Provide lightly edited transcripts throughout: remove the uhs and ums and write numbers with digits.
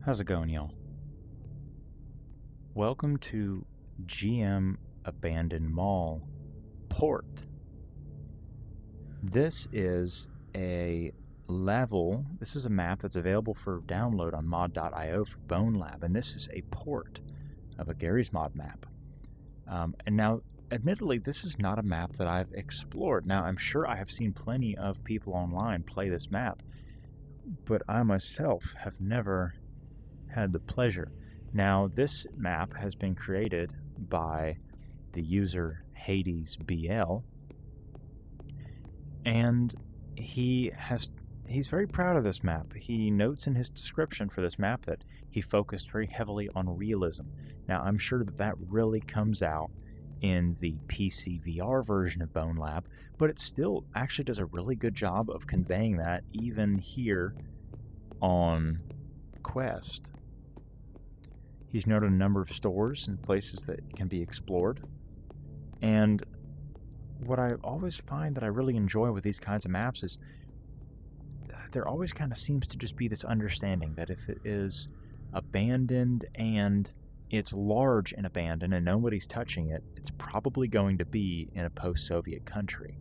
How's it going, y'all? Welcome to GM Abandoned Mall Port. This is a this is a map that's available for download on mod.io for Bonelab, and this is a port of a Garry's Mod map. And now, admittedly, this is not a map that I've explored. Now, I'm sure I have seen plenty of people online play this map, but I myself have never had the pleasure. Now, this map has been created by the user HadesBL, and he's very proud of this map. He notes in his description for this map that he focused very heavily on realism. Now, I'm sure that really comes out in the PC VR version of Bonelab, but it still actually does a really good job of conveying that even here on Quest. He's noted a number of stores and places that can be explored. And what I always find that I really enjoy with these kinds of maps is there always kind of seems to just be this understanding that if it is abandoned and it's large and abandoned and nobody's touching it, it's probably going to be in a post-Soviet country.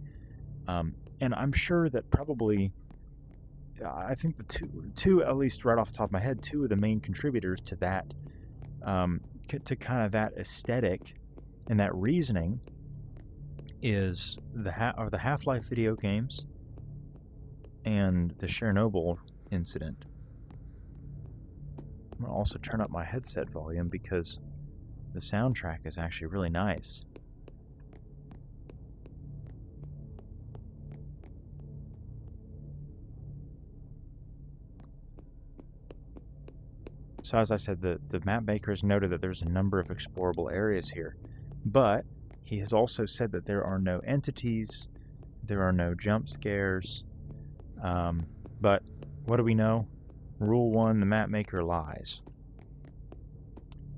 And I'm sure that probably, I think the two, at least right off the top of my head, two of the main contributors to that, to kind of that aesthetic and that reasoning is the Half-Life video games and the Chernobyl incident. I'm going to also turn up my headset volume because the soundtrack is actually really nice. So as I said, the map maker has noted that there's a number of explorable areas here, but he has also said that there are no entities, there are no jump scares, but what do we know? Rule 1, the map maker lies.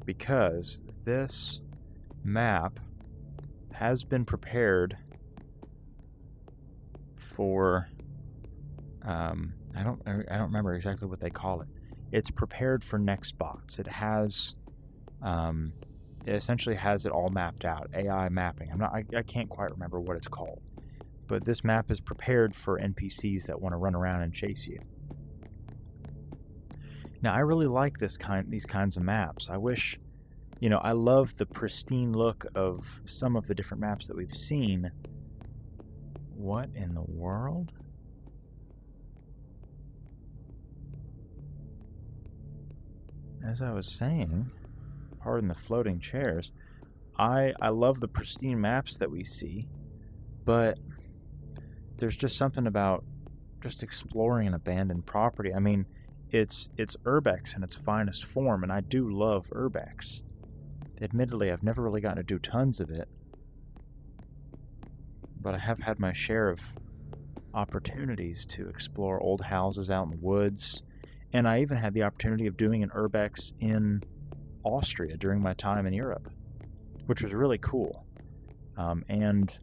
Because this map has been prepared for, I don't remember exactly what they call it. It's prepared for next spots. It has, it essentially has it all mapped out. AI mapping. I can't quite remember what it's called, but this map is prepared for NPCs that want to run around and chase you. Now, I really like these kinds of maps. I wish, I love the pristine look of some of the different maps that we've seen. What in the world? As I was saying, pardon the floating chairs, I love the pristine maps that we see, but there's just something about just exploring an abandoned property. I mean, it's urbex in its finest form, and I do love urbex. Admittedly, I've never really gotten to do tons of it, but I have had my share of opportunities to explore old houses out in the woods. And I even had the opportunity of doing an urbex in Austria during my time in Europe, which was really cool. And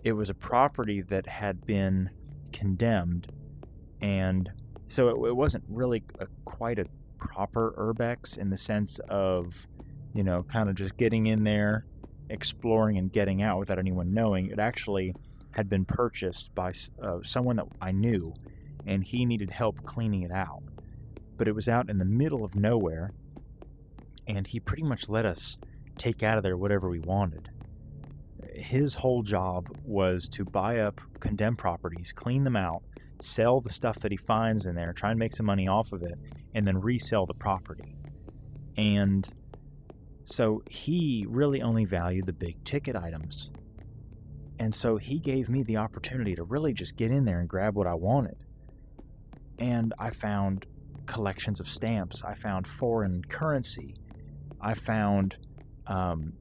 it was a property that had been condemned, and so it wasn't really quite a proper urbex in the sense of, kind of just getting in there, exploring, and getting out without anyone knowing. It actually had been purchased by someone that I knew, and he needed help cleaning it out. But it was out in the middle of nowhere, and he pretty much let us take out of there whatever we wanted. His whole job was to buy up condemned properties, clean them out, sell the stuff that he finds in there, try and make some money off of it, and then resell the property. And so he really only valued the big ticket items. And so he gave me the opportunity to really just get in there and grab what I wanted. And I found collections of stamps. I found foreign currency. I found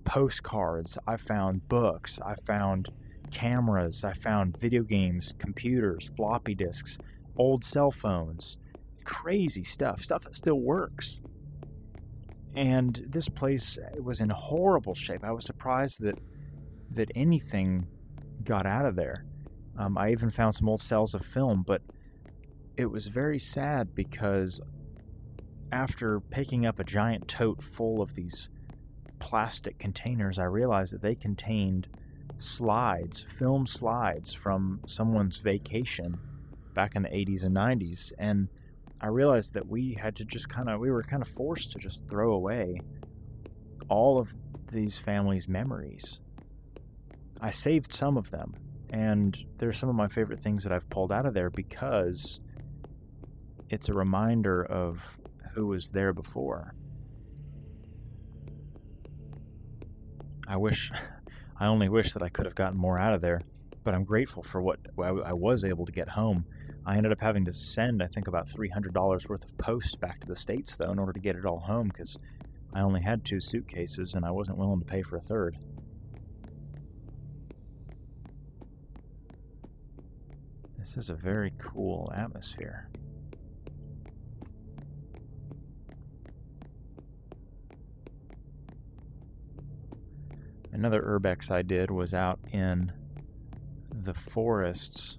postcards. I found books. I found cameras. I found video games, computers, floppy disks, old cell phones, crazy stuff that still works. And this place was in horrible shape. I was surprised that anything got out of there. I even found some old cells of film, but it was very sad because after picking up a giant tote full of these plastic containers, I realized that they contained slides, film slides from someone's vacation back in the 80s and 90s. And I realized that we were kind of forced to just throw away all of these families' memories. I saved some of them, and they're some of my favorite things that I've pulled out of there because it's a reminder of who was there before. I only wish that I could have gotten more out of there, but I'm grateful for what I was able to get home. I ended up having to send, I think, about $300 worth of post back to the States, though, in order to get it all home, because I only had 2 suitcases and I wasn't willing to pay for a third. This is a very cool atmosphere. Another urbex I did was out in the forests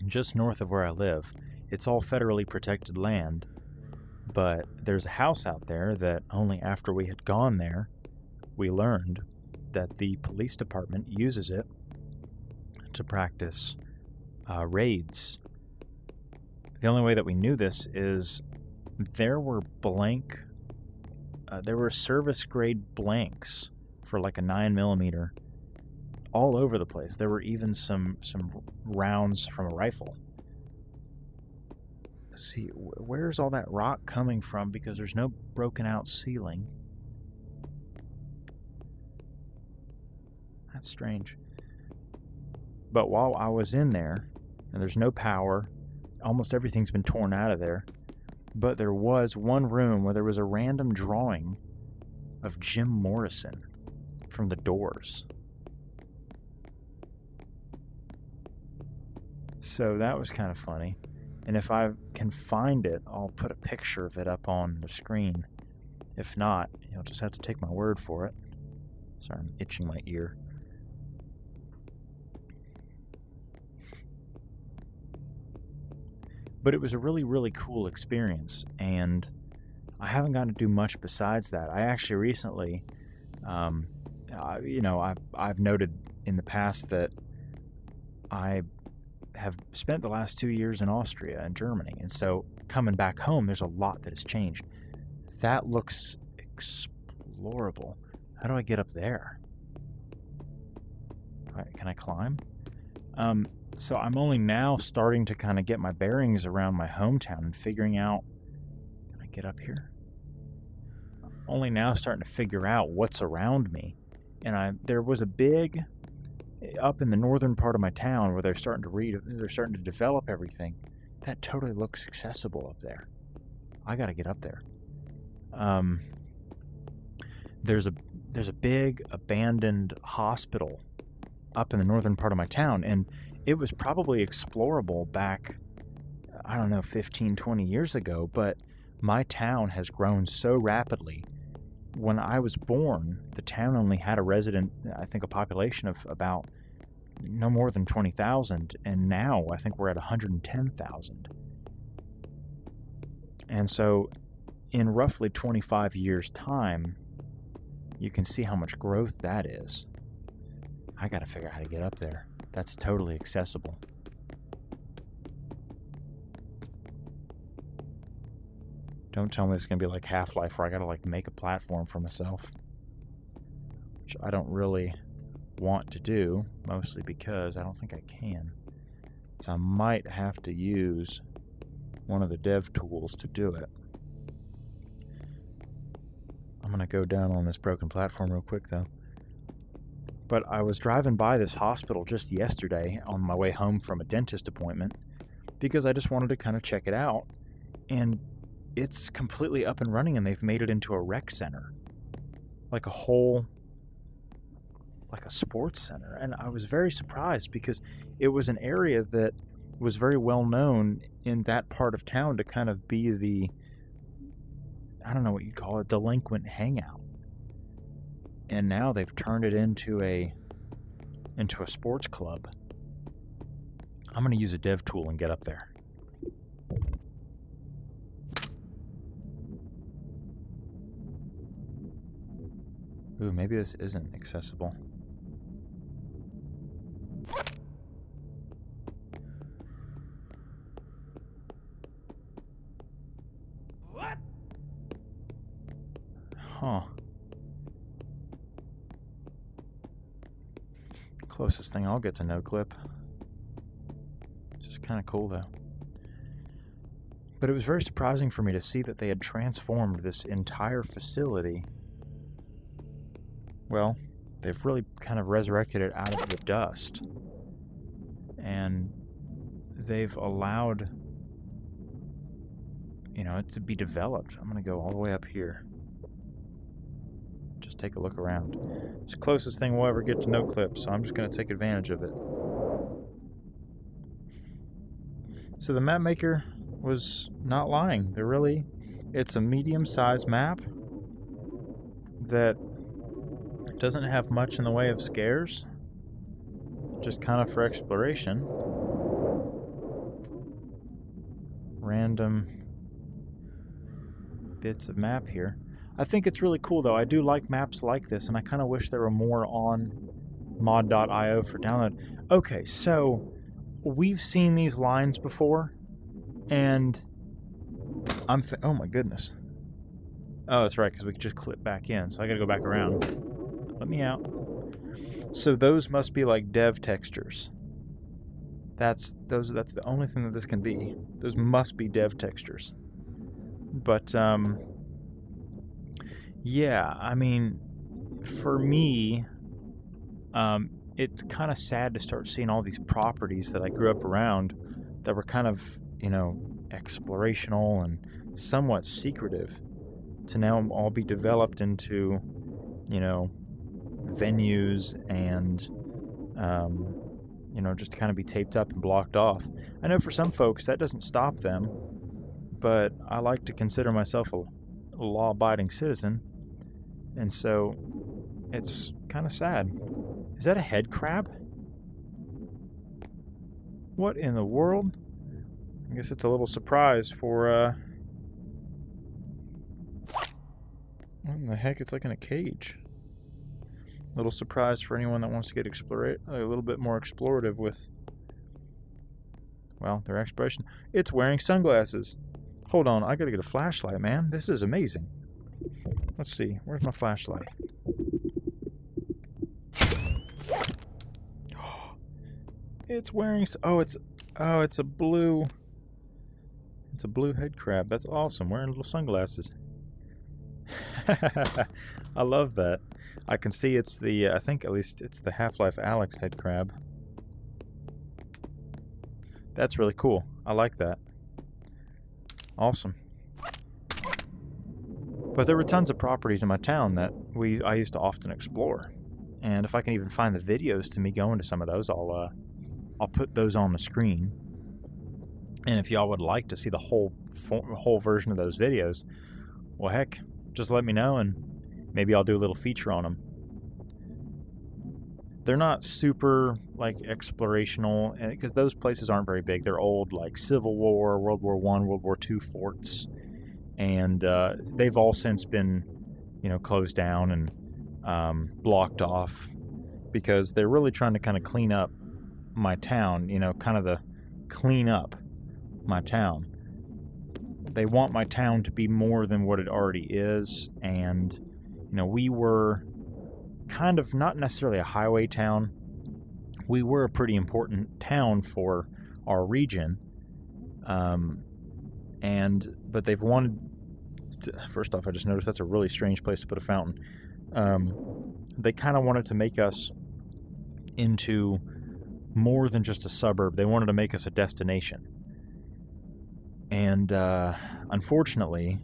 just north of where I live. It's all federally protected land, but there's a house out there that only after we had gone there, we learned that the police department uses it to practice raids. The only way that we knew this is there were service grade blanks for like a 9mm all over the place. There were even some rounds from a rifle. Let's see, where's all that rock coming from? Because there's no broken out ceiling. That's strange. But while I was in there, and there's no power, almost everything's been torn out of there, but there was one room where there was a random drawing of Jim Morrison from The Doors. So that was kind of funny. And if I can find it, I'll put a picture of it up on the screen. If not, you'll just have to take my word for it. Sorry, I'm itching my ear. But it was a really, really cool experience, and I haven't gotten to do much besides that. I actually recently, I've noted in the past that I have spent the last 2 years in Austria and Germany, and so coming back home, there's a lot that has changed. That looks explorable. How do I get up there? All right, can I climb? So I'm only now starting to kind of get my bearings around my hometown and figuring out, can I get up here? I'm only now starting to figure out what's around me. And there was a big, up in the northern part of my town where they're starting to develop everything. That totally looks accessible up there. I got to get up there. There's a big abandoned hospital up in the northern part of my town, and it was probably explorable back, 15, 20 years ago, but my town has grown so rapidly. When I was born, the town only had a population of about no more than 20,000, and now I think we're at 110,000. And so in roughly 25 years' time, you can see how much growth that is. I gotta figure out how to get up there. That's totally accessible. Don't tell me it's gonna be like Half-Life where I gotta make a platform for myself. Which I don't really want to do, mostly because I don't think I can. So I might have to use one of the dev tools to do it. I'm gonna go down on this broken platform real quick though. But I was driving by this hospital just yesterday on my way home from a dentist appointment because I just wanted to kind of check it out. And it's completely up and running, and they've made it into a rec center. Like a sports center. And I was very surprised because it was an area that was very well known in that part of town to kind of be the, I don't know what you'd call it, delinquent hangout. And now they've turned it into a sports club. I'm going to use a dev tool and get up there. Ooh, maybe this isn't accessible. What? Huh. Closest thing I'll get to no clip. Just kind of cool though. But it was very surprising for me to see that they had transformed this entire facility. Well, they've really kind of resurrected it out of the dust. And they've allowed, you know, it to be developed. I'm going to go all the way up here. Just take a look around. It's the closest thing we'll ever get to no clip, so I'm just going to take advantage of it. So the map maker was not lying. It's a medium-sized map that doesn't have much in the way of scares, just kind of for exploration. Random bits of map here. I think it's really cool though. I do like maps like this, and I kind of wish there were more on mod.io for download. Okay, so we've seen these lines before, and oh my goodness. Oh, that's right, because we could just clip back in, so I gotta go back around. Let me out. So those must be like dev textures. That's the only thing that this can be. Those must be dev textures. But yeah, I mean, for me, it's kind of sad to start seeing all these properties that I grew up around that were kind of, you know, explorational and somewhat secretive to now all be developed into, you know, venues and, you know, just kind of be taped up and blocked off. I know for some folks that doesn't stop them, but I like to consider myself a law-abiding citizen, and so it's kind of sad. Is that a head crab? What in the world? I guess it's a little surprise for, what in the heck? It's like in a cage. Little surprise for anyone that wants to get a little bit more explorative with, well, their exploration. It's wearing sunglasses. Hold on, I gotta get a flashlight, man. This is amazing. Let's see, where's my flashlight? It's wearing, it's a blue head crab. That's awesome, wearing little sunglasses. I love that. I can see it's the, I think at least it's the Half-Life Alex head crab. That's really cool. I like that. Awesome. But there were tons of properties in my town that I used to often explore. And if I can even find the videos to me going to some of those, I'll put those on the screen. And if y'all would like to see the whole version of those videos, well, heck, just let me know and maybe I'll do a little feature on them. They're not super, like, explorational, because those places aren't very big. They're old, like, Civil War, World War I, World War II forts. And they've all since been, you know, closed down and blocked off because they're really trying to kind of clean up my town, you know, kind of the clean up my town. They want my town to be more than what it already is, and, you know, we were kind of not necessarily a highway town. We were a pretty important town for our region, but they've wanted to, first off, I just noticed that's a really strange place to put a fountain. They kind of wanted to make us into more than just a suburb. They wanted to make us a destination. And unfortunately,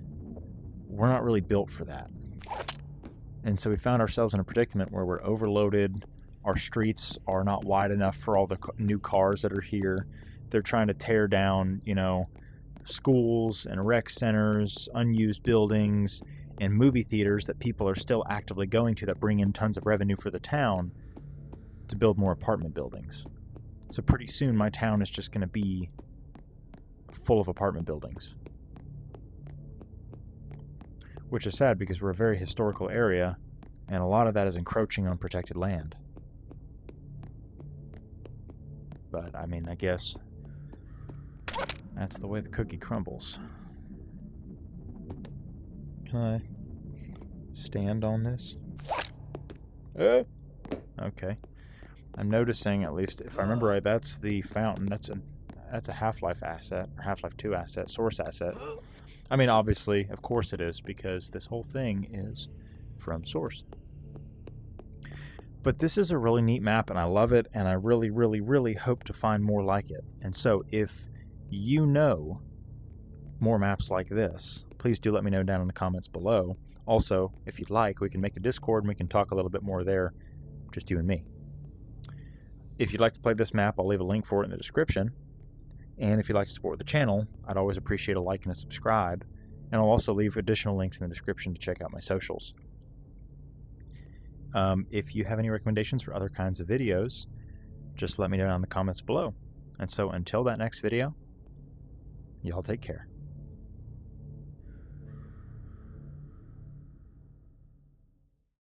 we're not really built for that. And so we found ourselves in a predicament where we're overloaded. Our streets are not wide enough for all the new cars that are here. They're trying to tear down, you know, schools and rec centers, unused buildings, and movie theaters that people are still actively going to that bring in tons of revenue for the town to build more apartment buildings. So pretty soon my town is just going to be full of apartment buildings. Which is sad because we're a very historical area, And a lot of that is encroaching on protected land. But, I mean, I guess that's the way the cookie crumbles. Can I stand on this? Okay. I'm noticing, at least if I remember right, that's the fountain. That's a Half-Life asset, or Half-Life 2 asset, source asset. I mean, obviously, of course it is, because this whole thing is from source. But this is a really neat map, and I love it, and I really, really, really hope to find more like it. And so if you know more maps like this, please do let me know down in the comments below. Also, if you'd like, we can make a Discord and we can talk a little bit more there, just you and me. If you'd like to play this map, I'll leave a link for it in the description. And if you'd like to support the channel, I'd always appreciate a like and a subscribe. And I'll also leave additional links in the description to check out my socials. If you have any recommendations for other kinds of videos, just let me know down in the comments below. And so until that next video, y'all take care.